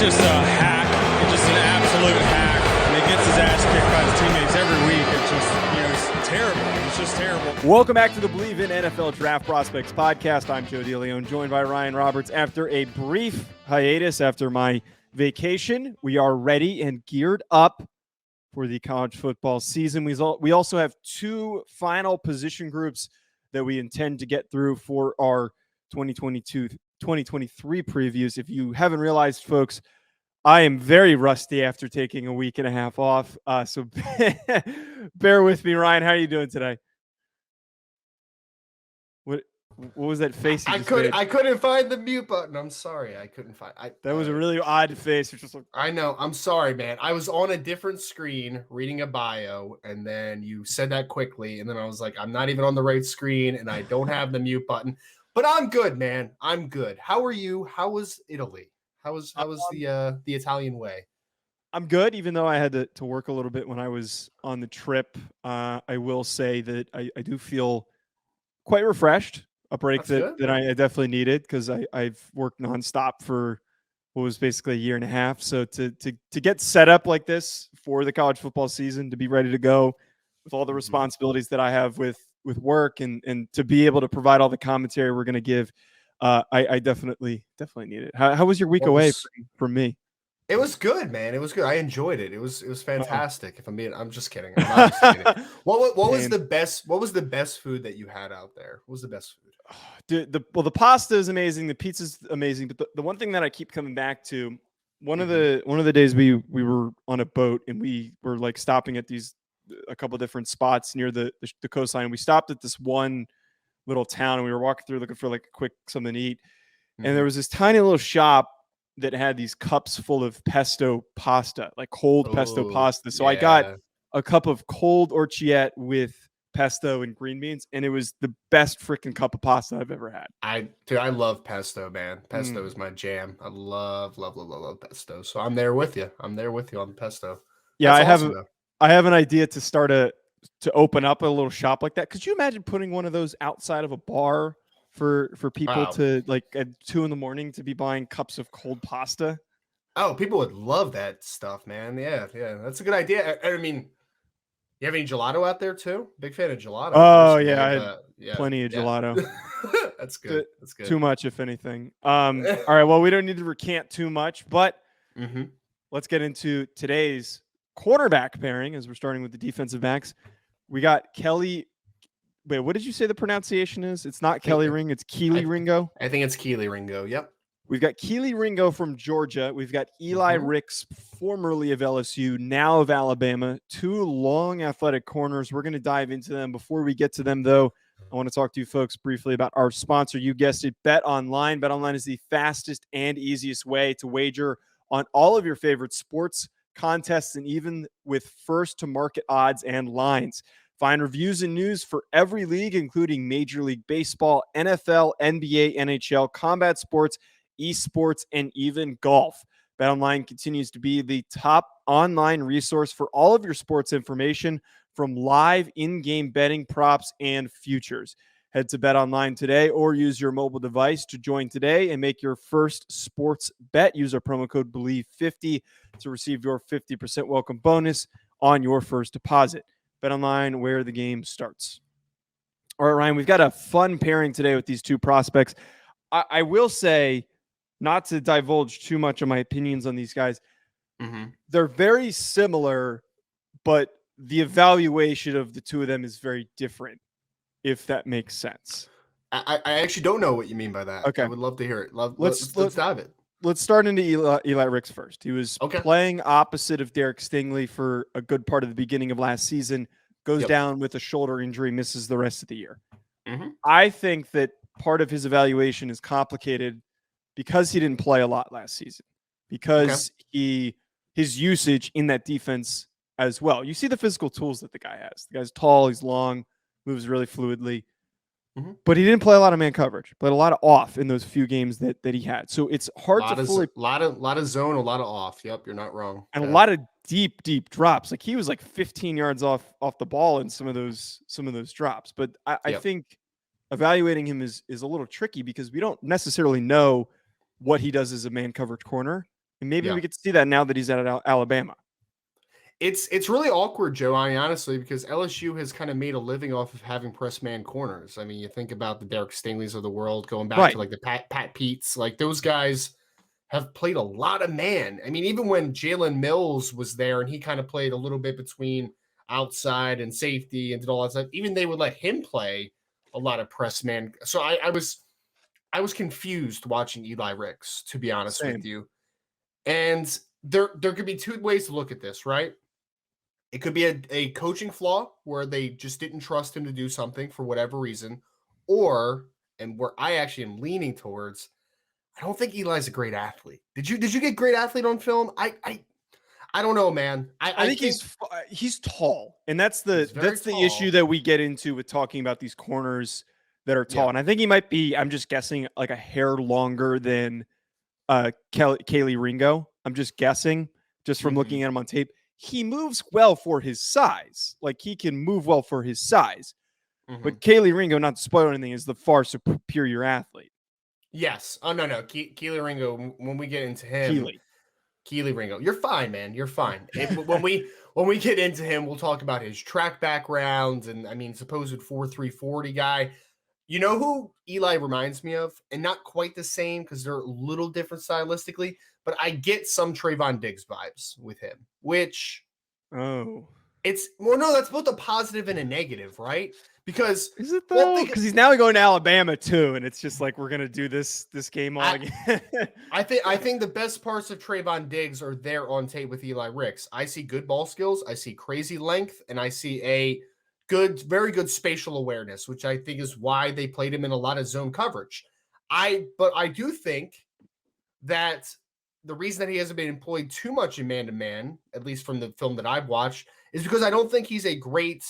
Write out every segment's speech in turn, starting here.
just a hack. He's just an absolute hack. And he gets his ass kicked by his teammates every week. It's just, it's terrible. It's just terrible. Welcome back to the Believe in NFL Draft Prospects podcast. I'm Joe DeLeone, joined by Ryan Roberts. After a brief hiatus after my vacation, we are ready and geared up for the college football season. We also have two final position groups that we intend to get through for our 2022-2023 previews. If you haven't realized, folks, I am very rusty after taking a week and a half off. So bear with me. Ryan, how are you doing today? What was that face? I couldn't find the mute button. I'm sorry. I couldn't find. That was a really odd face. Just like, I know. I'm sorry, man. I was on a different screen reading a bio, and then you said that quickly, and then I was like, I'm not even on the right screen, and I don't have the mute button. But I'm good, man. I'm good. How are you? How was Italy? How was the Italian way? I'm good, even though I had to work a little bit when I was on the trip. I will say that I do feel quite refreshed. A break that I definitely needed because I've worked nonstop for what was basically a year and a half. So to get set up like this for the college football season, to be ready to go with all the responsibilities that I have with work and to be able to provide all the commentary we're going to give, I definitely need it. How was your week away from me? It was good, man. It was good. I enjoyed it. It was fantastic. I'm just kidding. I'm just kidding. What was the best? What was the best food that you had out there? What was the best food? Dude, the pasta is amazing. The pizza's amazing. But the one thing that I keep coming back to, one of the days we were on a boat and we were like stopping at a couple different spots near the coastline. We stopped at this one little town and we were walking through looking for like a quick something to eat. And there was this tiny little shop that had these cups full of pesto pasta, like cold pesto pasta. So I got a cup of cold orchiette with pesto and green beans, and it was the best freaking cup of pasta I've ever had. I love pesto, man. Pesto is my jam. I love pesto. So I'm there with you. I'm there with you on pesto. Yeah, I have an idea to start to open up a little shop like that. Could you imagine putting one of those outside of a bar for people to like at 2 a.m. to be buying cups of cold pasta? Oh, people would love that stuff, man. Yeah, that's a good idea. I mean, you have any gelato out there too? Big fan of gelato. Oh yeah, I had plenty of gelato. That's good. That's good. Too much, if anything. All right. Well, we don't need to recant too much, but let's get into today's quarterback pairing as we're starting with the defensive backs. We got Kelee. Wait, what did you say the pronunciation is? It's not Kelee Ringo. It's Kelee Ringo. I think it's Kelee Ringo. Yep. We've got Kelee Ringo from Georgia. We've got Eli Ricks, formerly of LSU, now of Alabama. Two long athletic corners. We're going to dive into them. Before we get to them, though, I want to talk to you folks briefly about our sponsor. You guessed it, BetOnline. BetOnline is the fastest and easiest way to wager on all of your favorite sports, contests, and even with first-to-market odds and lines. Find reviews and news for every league, including Major League Baseball, NFL, NBA, NHL, combat sports, esports, and even golf. BetOnline continues to be the top online resource for all of your sports information, from live in-game betting, props, and futures. Head to BetOnline today or use your mobile device to join today and make your first sports bet. Use our promo code BELIEVE50 to receive your 50% welcome bonus on your first deposit. BetOnline, where the game starts. All right, Ryan, we've got a fun pairing today with these two prospects. I will say, not to divulge too much of my opinions on these guys, they're very similar, but the evaluation of the two of them is very different, if that makes sense. I actually don't know what you mean by that. Okay. I would love to hear it. Let's dive it. Let's start into Eli Ricks first. He was playing opposite of Derek Stingley for a good part of the beginning of last season, goes down with a shoulder injury, misses the rest of the year. I think that part of his evaluation is complicated because he didn't play a lot last season, because his usage in that defense as well. You see the physical tools that the guy has. The guy's tall, he's long, moves really fluidly. But he didn't play a lot of man coverage. Played a lot of off in those few games that he had. So it's hard to fully – lot of zone, a lot of off. Yep, you're not wrong. And a lot of deep drops. Like he was like 15 yards off the ball in some of those drops. But I think evaluating him is a little tricky because we don't necessarily know what he does as a man coverage corner And maybe Yeah. we get to see that now that he's at Alabama. It's really awkward, Joe, honestly, because LSU has kind of made a living off of having press man corners. I mean, you think about the Derek Stingleys of the world, going back to like the Pat Peets, like those guys have played a lot of man. I mean, even when Jalen Mills was there and he kind of played a little bit between outside and safety and did all that stuff, even they would let him play a lot of press man. So I was confused watching Eli Ricks, to be honest Same. with you. And there could be two ways to look at this, right? It could be a coaching flaw where they just didn't trust him to do something for whatever reason, or, and where I actually am leaning towards, I don't think Eli's a great athlete. Did you get great athlete on film? I don't know, man. I think he's tall, and that's the tall. issue that we get into with talking about these corners that are tall. Yeah. And I think he might be, I'm just guessing, like a hair longer than Kelee Ringo. I'm just guessing, just from looking at him on tape. He moves well for his size. Like, he can move well for his size. But Kelee Ringo, not to spoil anything, is the far superior athlete. Yes. Oh, no. Kelee Ringo, when we get into him. Kelee Ringo. You're fine, man. You're fine. When we get into him, we'll talk about his track background and, I mean, supposed 4.3 40 guy. You know who Eli reminds me of? And not quite the same because they're a little different stylistically, but I get some Trayvon Diggs vibes with him, which no, that's both a positive and a negative, right? Because is it though? Because he's now going to Alabama too, and it's just like we're gonna do this game all again. I think the best parts of Trayvon Diggs are there on tape with Eli Ricks. I see good ball skills, I see crazy length, and I see a very good spatial awareness, which I think is why they played him in a lot of zone coverage. But I do think that the reason that he hasn't been employed too much in man-to-man, at least from the film that I've watched, is because I don't think he's a great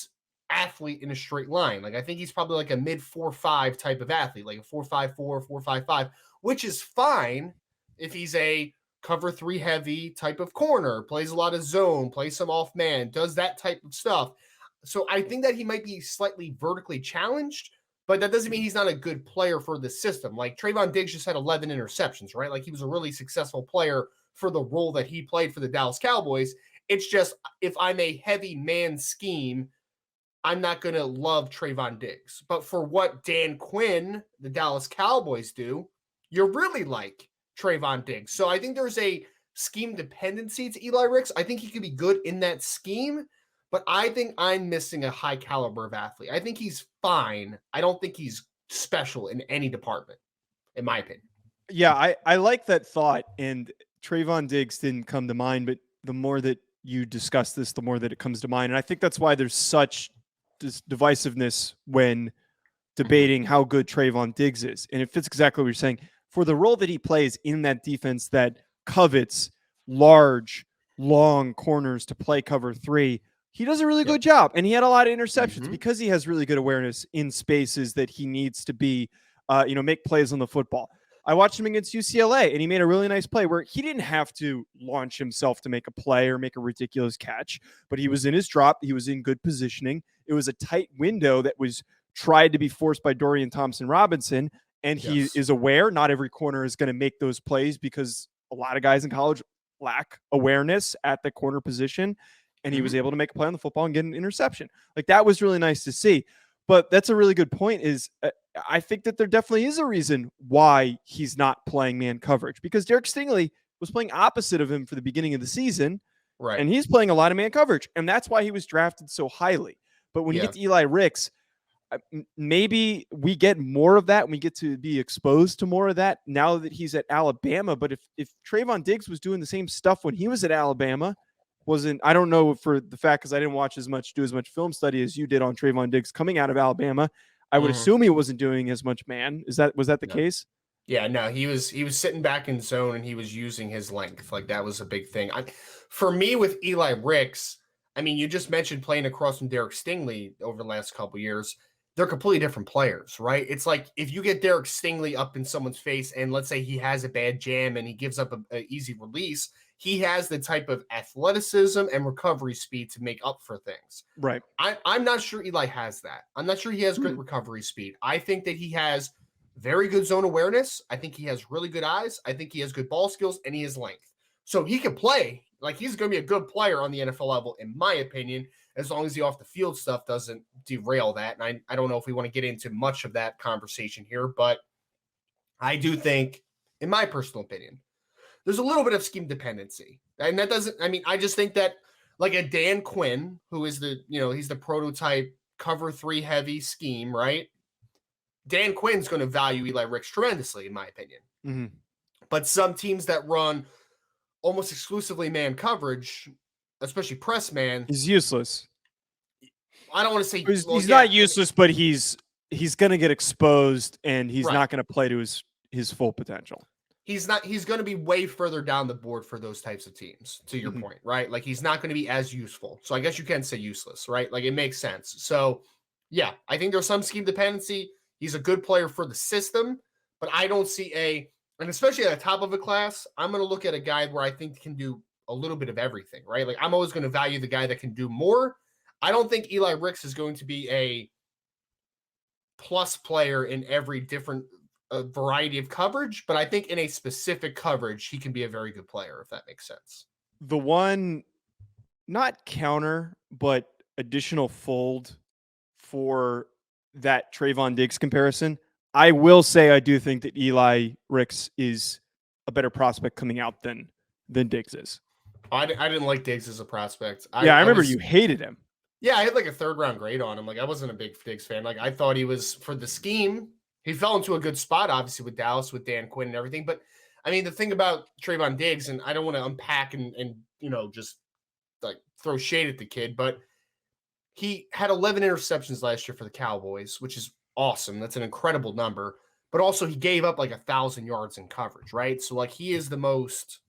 athlete in a straight line. Like, I think he's probably like a mid 4.5 type of athlete, like a 4.54, 4.55, which is fine if he's a cover 3 heavy type of corner, plays a lot of zone, plays some off man, does that type of stuff. So I think that he might be slightly vertically challenged, but that doesn't mean he's not a good player for the system. Like, Trayvon Diggs just had 11 interceptions, right? Like, he was a really successful player for the role that he played for the Dallas Cowboys. It's just, if I'm a heavy man scheme, I'm not going to love Trayvon Diggs. But for what Dan Quinn, the Dallas Cowboys, do, you really like Trayvon Diggs. So I think there's a scheme dependency to Eli Ricks. I think he could be good in that scheme, but I think I'm missing a high caliber of athlete. I think he's fine. I don't think he's special in any department, in my opinion. Yeah, I like that thought. And Trayvon Diggs didn't come to mind, but the more that you discuss this, the more that it comes to mind. And I think that's why there's such divisiveness when debating how good Trayvon Diggs is. And it fits exactly what you're saying. For the role that he plays in that defense that covets large, long corners to play cover 3, he does a really good job. And he had a lot of interceptions because he has really good awareness in spaces that he needs to be, make plays on the football. I watched him against UCLA, and he made a really nice play where he didn't have to launch himself to make a play or make a ridiculous catch, but he was in his drop. He was in good positioning. It was a tight window that was tried to be forced by Dorian Thompson-Robinson, and he is aware not every corner is going to make those plays because a lot of guys in college lack awareness at the corner position, and he was able to make a play on the football and get an interception. Like, that was really nice to see. But that's a really good point is I think that there definitely is a reason why he's not playing man coverage, because Derek Stingley was playing opposite of him for the beginning of the season. Right. And he's playing a lot of man coverage, and that's why he was drafted so highly. But when you get to Eli Ricks, maybe we get more of that and we get to be exposed to more of that now that he's at Alabama. But if Trayvon Diggs was doing the same stuff when he was at Alabama, I don't know for the fact, because I didn't do as much film study as you did on Trayvon Diggs coming out of Alabama. I would assume he wasn't doing as much man. Was that the case? Yeah, no, he was sitting back in zone and he was using his length. Like, that was a big thing. For me with Eli Ricks, I mean, you just mentioned playing across from Derek Stingley over the last couple of years. They're completely different players, right? It's like if you get Derek Stingley up in someone's face and let's say he has a bad jam and he gives up an easy release, he has the type of athleticism and recovery speed to make up for things. Right. I'm not sure Eli has that. I'm not sure he has great recovery speed. I think that he has very good zone awareness. I think he has really good eyes. I think he has good ball skills and he has length. So he can play. Like, he's going to be a good player on the NFL level, in my opinion, as long as the off the field stuff doesn't derail that. And I don't know if we want to get into much of that conversation here, but I do think, in my personal opinion, there's a little bit of scheme dependency. And that doesn't, I mean, I just think that like a Dan Quinn, who is he's the prototype cover 3 heavy scheme, right? Dan Quinn's going to value Eli Ricks tremendously, in my opinion. Mm-hmm. But some teams that run almost exclusively man coverage, especially press man, He's useless. I don't want to say he's not useless, but he's going to get exposed, and he's Right. not going to play to his full potential. He's going to be way further down the board for those types of teams, to your point, right? Like, he's not going to be as useful. So I guess you can say useless, right? Like, it makes sense. So yeah, I think there's some scheme dependency. He's a good player for the system, but I don't see and especially at the top of a class, I'm going to look at a guy where I think can do a little bit of everything, right? Like, I'm always going to value the guy that can do more. I don't think Eli Ricks is going to be a plus player in every different variety of coverage, but I think in a specific coverage, he can be a very good player, if that makes sense. The one, not counter, but additional fold for that Trayvon Diggs comparison, I will say I do think that Eli Ricks is a better prospect coming out than Diggs is. I didn't like Diggs as a prospect. I remember you hated him. Yeah, I had like a 3rd round grade on him. Like, I wasn't a big Diggs fan. Like, I thought he was, for the scheme, he fell into a good spot, obviously, with Dallas, with Dan Quinn and everything. But I mean, the thing about Trayvon Diggs, and I don't want to unpack and just like throw shade at the kid, but he had 11 interceptions last year for the Cowboys, which is awesome. That's an incredible number. But also, he gave up like 1,000 yards in coverage, right? So like, he's the most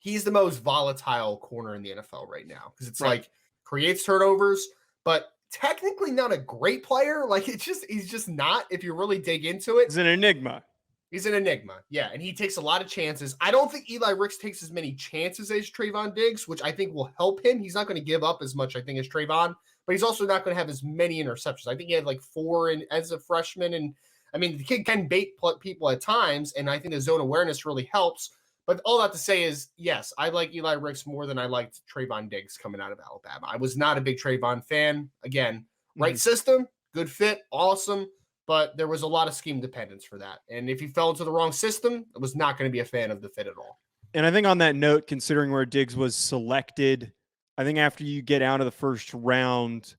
volatile corner in the NFL right now, because it's like creates turnovers, but technically not a great player. Like, he's just not, if you really dig into it. He's an enigma. He's an enigma. Yeah. And he takes a lot of chances. I don't think Eli Ricks takes as many chances as Trayvon Diggs, which I think will help him. He's not going to give up as much, I think, as Trayvon, but he's also not going to have as many interceptions. I think he had like 4 as a freshman. And I mean, the kid can bait people at times, and I think the zone awareness really helps. But all that to say is, yes, I like Eli Ricks more than I liked Trayvon Diggs coming out of Alabama. I was not a big Trayvon fan. Again, right system, good fit, awesome. But there was a lot of scheme dependence for that. And if he fell into the wrong system, I was not going to be a fan of the fit at all. And I think on that note, considering where Diggs was selected, I think after you get out of the first round,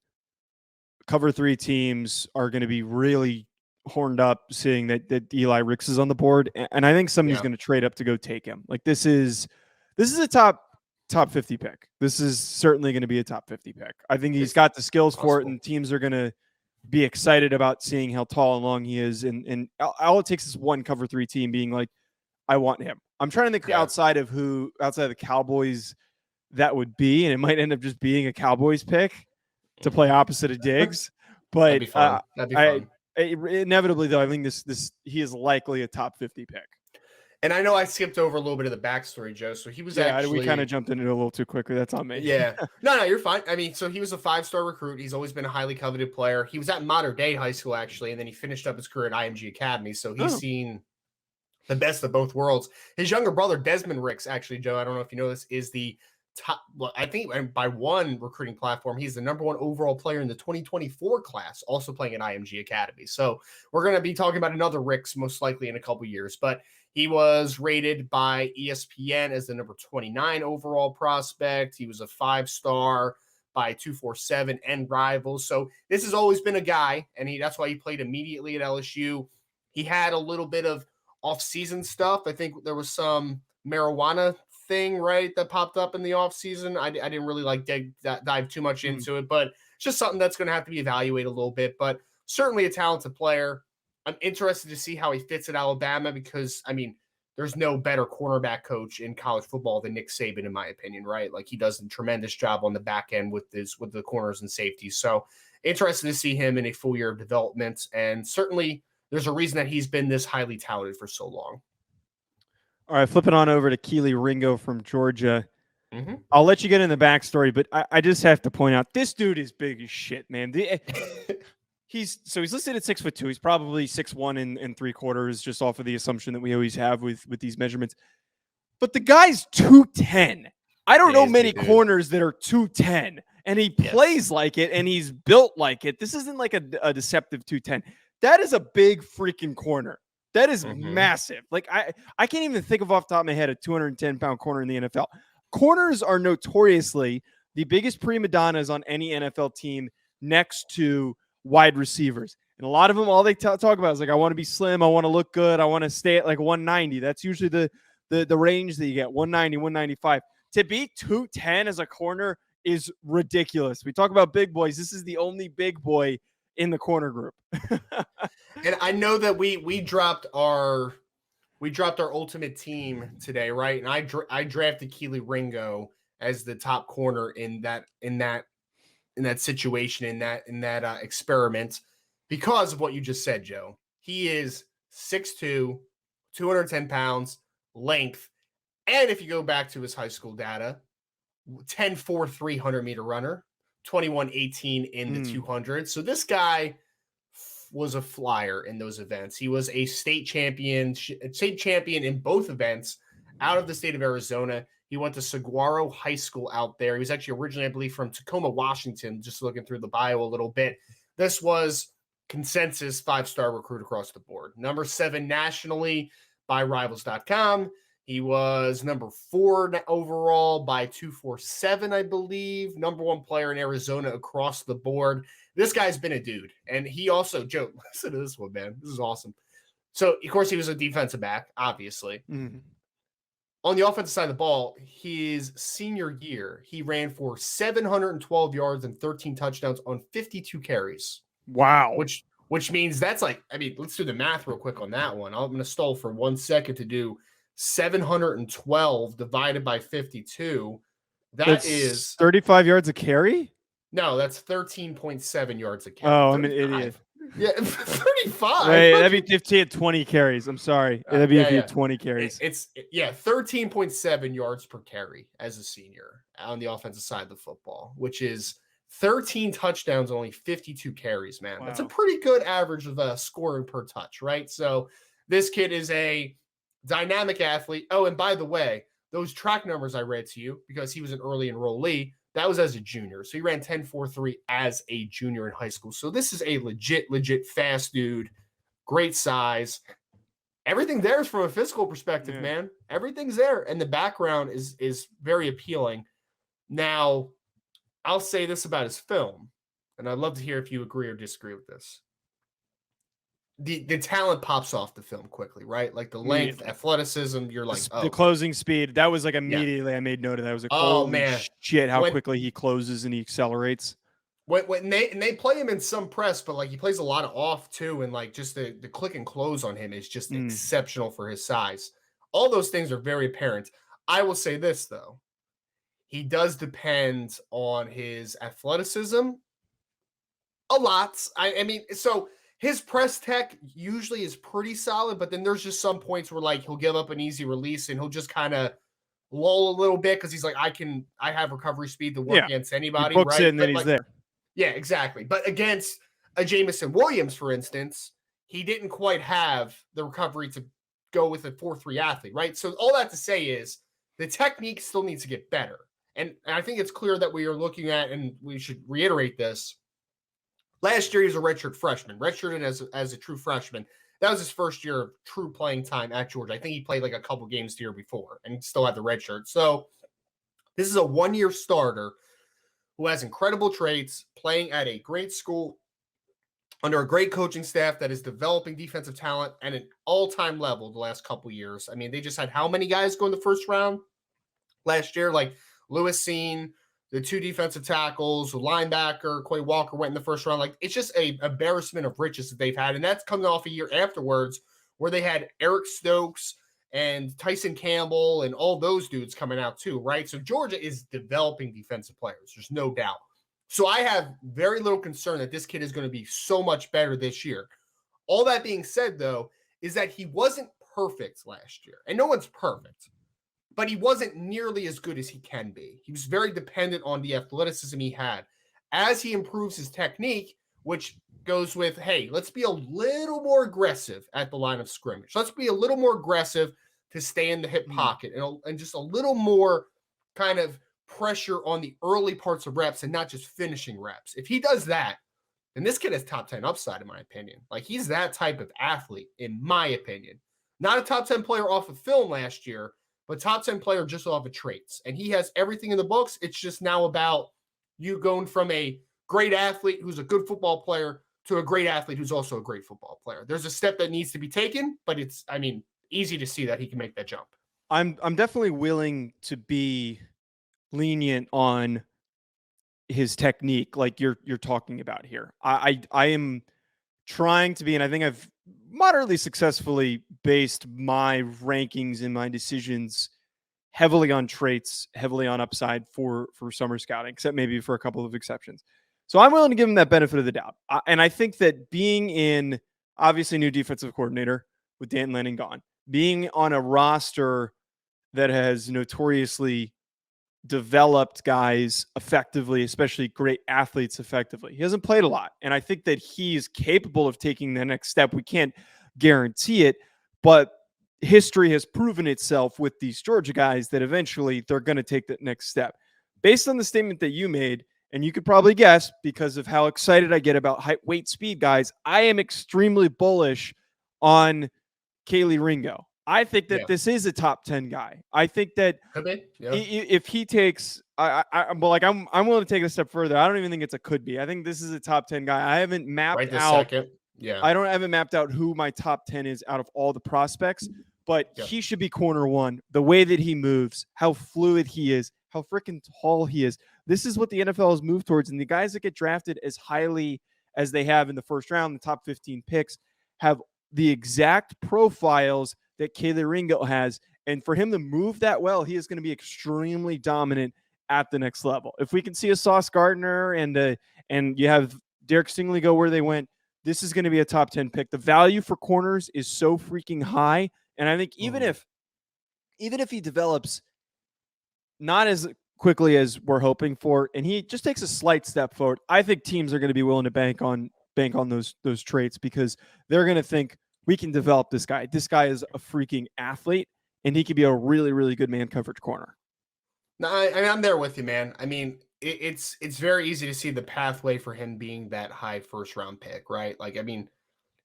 cover 3 teams are going to be really horned up seeing that Eli Ricks is on the board. And I think somebody's going to trade up to go take him. Like, this is a top 50 pick. This is certainly going to be a top 50 pick. I think he's got the skills for it, and teams are going to be excited about seeing how tall and long he is. And all it takes is one cover 3 team being like, I want him. I'm trying to think outside of the Cowboys that would be, and it might end up just being a Cowboys pick to play opposite of Diggs. But That'd be fun. Inevitably, though, I think he is likely a top 50 pick. And I know I skipped over a little bit of the backstory, Joe. So he was we kind of jumped into it a little too quickly. That's on me. Yeah. No, you're fine. I mean, so he was a 5-star recruit. He's always been a highly coveted player. He was at Modern Day High School, actually, and then he finished up his career at IMG Academy. So he's seen the best of both worlds. His younger brother, Desmond Ricks, actually, Joe, I don't know if you know this, is the top, well, I think by one recruiting platform, he's the number 1 overall player in the 2024 class, also playing at IMG Academy. So we're going to be talking about another Ricks most likely in a couple years, but he was rated by ESPN as the number 29 overall prospect. He was a 5-star by 247 and Rivals. So this has always been a guy, and that's why he played immediately at LSU. He had a little bit of off-season stuff. I think there was some marijuana thing, right, that popped up in the offseason. I didn't really dive too much into it, but it's just something that's going to have to be evaluated a little bit. But certainly a talented player. I'm interested to see how he fits at Alabama because, I mean, there's no better cornerback coach in college football than Nick Saban, in my opinion, right? Like, he does a tremendous job on the back end with the corners and safeties. So interested to see him in a full year of development. And certainly there's a reason that he's been this highly touted for so long. All right, flipping on over to Kelee Ringo from Georgia. Mm-hmm. I'll let you get in the backstory, but I just have to point out, this dude is big as shit, man. He's listed at 6'2". He's probably 6'1" and 3/4, just off of the assumption that we always have with these measurements. But the guy's 210. I don't know He's a many big dude. corners that are 210, and he plays like it, and he's built like it. This isn't like a deceptive 210. That is a big freaking corner. That is massive. Like I can't even think of off the top of my head a 210-pound corner in the NFL. Corners are notoriously the biggest prima donnas on any NFL team next to wide receivers. And a lot of them, all they talk about is like, I want to be slim. I want to look good. I want to stay at like 190. That's usually the range that you get, 190, 195. To be 210 as a corner is ridiculous. We talk about big boys. This is the only big boy in the corner group. And I know that we dropped our ultimate team today, right? And I drafted Kelee Ringo as the top corner in that situation, in that experiment, because of what you just said, Joe. He is 6'2", 210 pounds, length. And if you go back to his high school data, 10'4", 300-meter runner, 21-18 in the 200. So this guy was a flyer in those events. He was a state champion in both events out of the state of Arizona. He went to Saguaro High School out there. He was actually originally, I believe, from Tacoma, Washington, just looking through the bio a little bit. This was consensus 5-star recruit across the board. Number 7 nationally by Rivals.com. He was number 4 overall by 247, I believe. Number 1 player in Arizona across the board. This guy's been a dude. And he also, Joe, listen to this one, man. This is awesome. So, of course, he was a defensive back, obviously. On the offensive side of the ball, his senior year, he ran for 712 yards and 13 touchdowns on 52 carries. Wow. Which means that's like, I mean, let's do the math real quick on that one. I'm going to stall for 1 second to do 712 divided by 52. That's is 35 yards a carry? No, that's 13.7 yards a carry. Oh, I'm an idiot. Yeah, 35. Wait, that'd be 15 at 20 carries. I'm sorry. That'd be 20 carries. It's 13.7 yards per carry as a senior on the offensive side of the football, which is 13 touchdowns, only 52 carries, man. Wow. That's a pretty good average of scoring per touch, right? So this kid is a dynamic athlete. Oh, and by the way, those track numbers I read to you, because he was an early enrollee, that was as a junior. So he ran 10.43 as a junior in high school. So this is a legit fast dude, great size. Everything there is from a physical perspective, man. Everything's there. And the background is very appealing. Now, I'll say this about his film, and I'd love to hear if you agree or disagree with this. The talent pops off the film quickly, right? Like the length, athleticism, you're like, the closing speed. That was like immediately I made note of that. I was like, oh man, shit, how quickly he closes and he accelerates. When they play him in some press, but like he plays a lot of off too, and like just the click and close on him is just exceptional for his size. All those things are very apparent. I will say this though. He does depend on his athleticism a lot. I mean, so his press tech usually is pretty solid, but then there's just some points where like he'll give up an easy release and he'll just kind of lull a little bit because he's like, I have recovery speed to work against anybody. He books right? it and then he's there. Yeah, exactly. But against a Jamison Williams, for instance, he didn't quite have the recovery to go with a 4.3 athlete, right? So all that to say is the technique still needs to get better. And I think it's clear that we are looking at, and we should reiterate this. Last year, he was a redshirt freshman, redshirted as a true freshman. That was his first year of true playing time at Georgia. I think he played like a couple games the year before and still had the redshirt. So this is a one-year starter who has incredible traits, playing at a great school under a great coaching staff that is developing defensive talent at an all-time level the last couple years. I mean, they just had how many guys go in the first round last year? Like Lewis Seen, the 2 defensive tackles, the linebacker, Quay Walker went in the first round. Like, it's just a embarrassment of riches that they've had. And that's coming off a year afterwards where they had Eric Stokes and Tyson Campbell and all those dudes coming out too, right? So Georgia is developing defensive players. There's no doubt. So I have very little concern that this kid is going to be so much better this year. All that being said, though, is that he wasn't perfect last year. And no one's perfect. But he wasn't nearly as good as he can be. He was very dependent on the athleticism he had. As he improves his technique, which goes with, hey, let's be a little more aggressive at the line of scrimmage. Let's be a little more aggressive to stay in the hip pocket and just a little more kind of pressure on the early parts of reps and not just finishing reps. If he does that, then this kid has top 10 upside, in my opinion. Like, he's that type of athlete, in my opinion. Not a top 10 player off of film last year, but top 10 player just off of traits. And he has everything in the books. It's just now about you going from a great athlete who's a good football player to a great athlete who's also a great football player. There's a step that needs to be taken, but it's, I mean, easy to see that he can make that jump. I'm definitely willing to be lenient on his technique, like you're talking about here. I am trying to be, and I think I've moderately successfully based my rankings and my decisions heavily on traits, heavily on upside for summer scouting, except maybe for a couple of exceptions. So I'm willing to give him that benefit of the doubt. And I think that being in, obviously, new defensive coordinator with Dan Lanning gone, being on a roster that has notoriously developed guys effectively, especially great athletes effectively. He hasn't played a lot. And I think that he's capable of taking the next step. We can't guarantee it, but history has proven itself with these Georgia guys that eventually they're going to take that next step. Based on the statement that you made, and you could probably guess because of how excited I get about height, weight, speed guys, I am extremely bullish on Kelee Ringo. I think that this is a top 10 guy. I think that if he takes, I'm willing to take it a step further. I don't even think it's a could be. I think this is a top 10 guy. I haven't mapped out. I haven't mapped out who my top 10 is out of all the prospects, but he should be corner one. The way that he moves, how fluid he is, how freaking tall he is. This is what the NFL has moved towards. And the guys that get drafted as highly as they have in the first round, the top 15 picks, have the exact profiles that Kelee Ringo has. And for him to move that well, he is going to be extremely dominant at the next level. If we can see a Sauce Gardner and you have Derek Stingley go where they went, this is going to be a top 10 pick. The value for corners is so freaking high. And I think even if he develops not as quickly as we're hoping for, and he just takes a slight step forward, I think teams are going to be willing to bank on those traits because they're going to think, we can develop this guy. This guy is a freaking athlete, and he could be a really, really good man coverage corner. No, I'm there with you, man. I mean, it's very easy to see the pathway for him being that high first round pick, right? Like, I mean,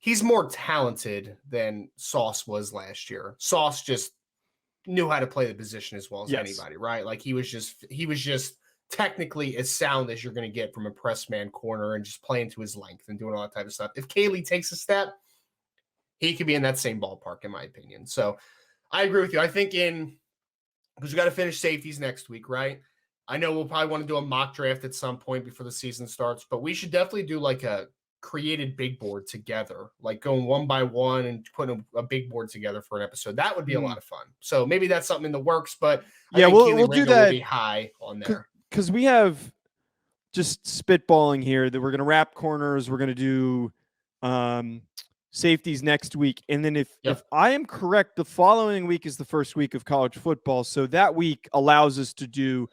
he's more talented than Sauce was last year. Sauce just knew how to play the position as well as anybody, right? Like, he was just technically as sound as you're going to get from a press man corner and just playing to his length and doing all that type of stuff. If Kelee takes a step, he could be in that same ballpark, in my opinion. So I agree with you. I think because we got to finish safeties next week, right? I know we'll probably want to do a mock draft at some point before the season starts, but we should definitely do like a created big board together, like going one by one and putting a big board together for an episode. That would be a lot of fun. So maybe that's something in the works, but I think we'll do that. Will be high on there. Because we have just spitballing here that we're going to wrap corners. We're going to do safeties next week. And then if I am correct, the following week is the first week of college football. So that week allows us to do,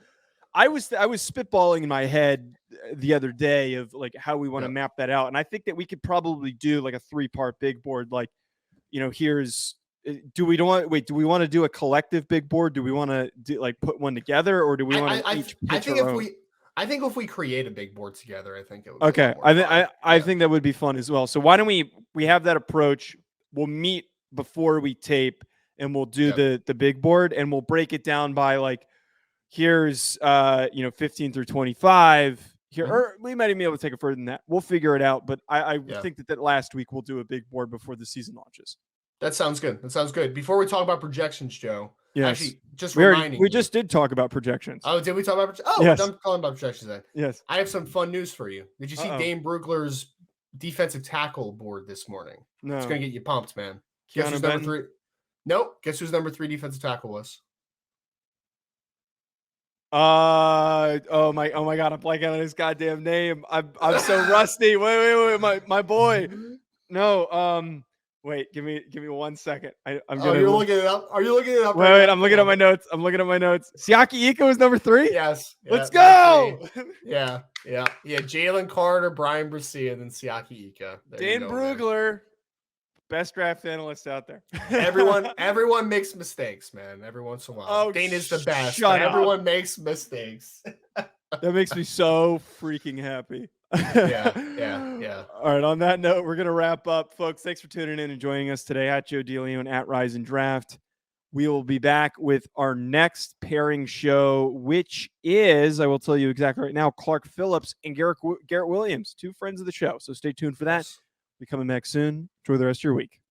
I was spitballing in my head the other day of like how we want to map that out. And I think that we could probably do like a 3-part big board. Like, do we want to do a collective big board? Do we want to do like put one together, or do we want to each pitch our own? I think if we create a big board together, I think it would be okay. I think that would be fun as well. So why don't we have that approach? We'll meet before we tape and we'll do the big board, and we'll break it down by like, here's 15 through 25 here, or we might even be able to take it further than that. We'll figure it out. But I think that last week we'll do a big board before the season launches. That sounds good. Before we talk about projections, Joe, yes. Actually, we just did talk about projections. Oh, did we talk about projections? Oh, yes. I'm calling about projections then. Yes. I have some fun news for you. Did you see Dane Brugler's defensive tackle board this morning? No. It's going to get you pumped, man. Guess who's number 3? Nope. Guess who's number 3 defensive tackle was? Oh my God, I'm blanking on his goddamn name. I'm so rusty. Wait, my boy. No, wait, give me 1 second. I'm gonna. You're looking it up. Are you looking it up? Wait, I'm looking at my notes. Siaki Ika was number 3. Yes. Let's go. Yeah. Jalen Carter, Brian Brescia, and then Siaki Ika. Dan Brugler. Best draft analyst out there. Everyone makes mistakes, man. Every once in a while. Oh, Dane is the best. shut But up. everyone makes mistakes. That makes me so freaking happy. Yeah. All right. On that note, we're going to wrap up, folks. Thanks for tuning in and joining us today at Joe DeLeone at Rise and Draft. We will be back with our next pairing show, which is, I will tell you exactly right now, Clark Phillips and Garrett Williams, two friends of the show. So stay tuned for that. We'll be coming back soon. Enjoy the rest of your week.